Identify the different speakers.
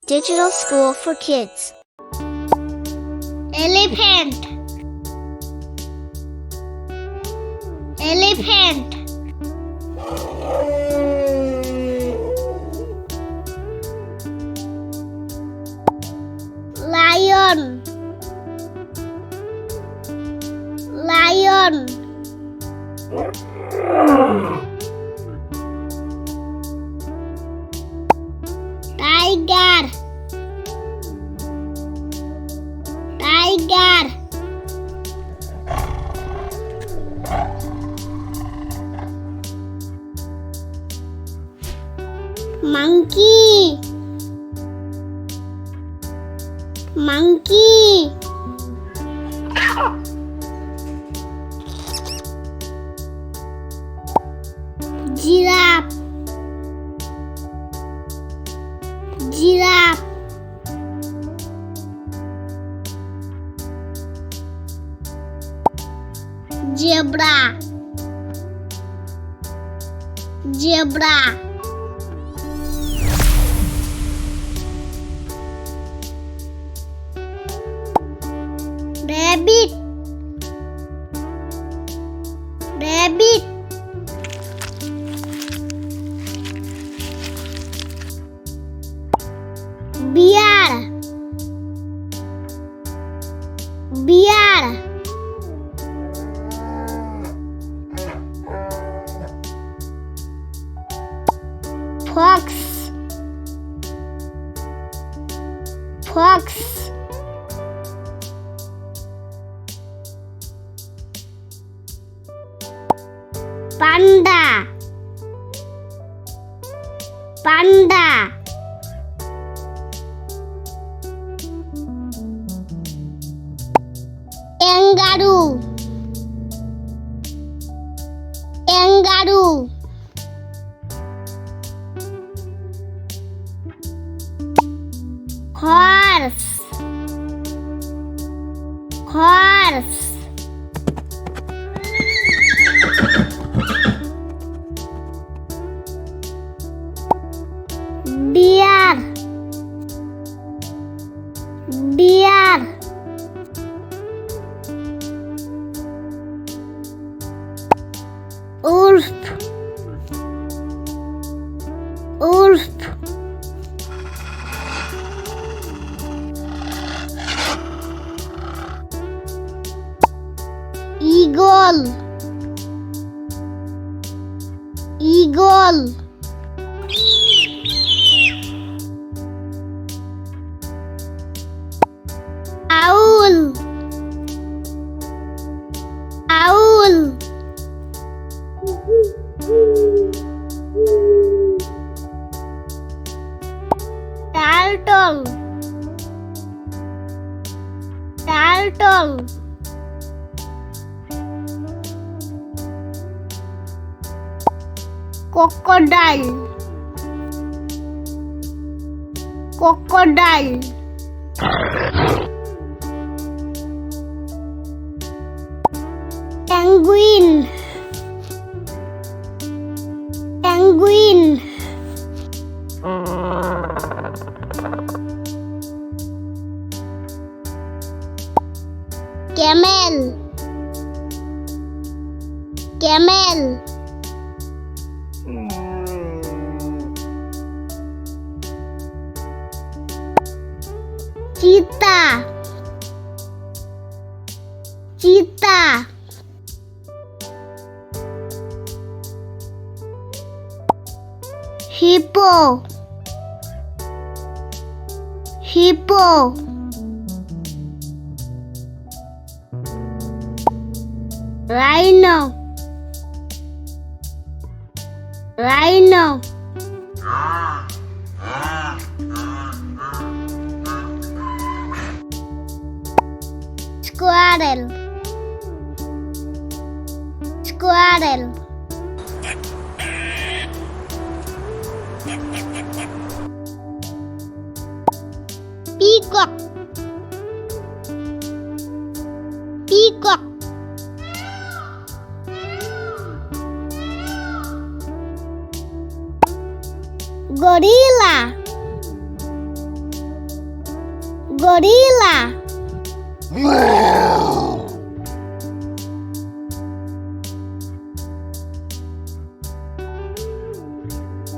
Speaker 1: Digital School for Kids.
Speaker 2: Elephant. Elephant. Lion. Lion. Tiger. Tiger. Monkey. Monkey. Giraffe. Giraffe. Zebra. Zebra. Rabbit. Rabbit. Bear. Bear. Fox. Fox. Panda. Panda. Kangaroo. Kangaroo. Horse. Horse. Deer. Deer. Wolf. Wolf. Eagle. Eagle. Owl. Owl. Turtle. Turtle. Crocodile. Crocodile. Penguin. Penguin. Camel. Camel. Cheetah. Cheetah. Hippo. Hippo. Rhino. Rhino. Squirrel. Squirrel. Peacock. Peacock. Gorilla. gorilla,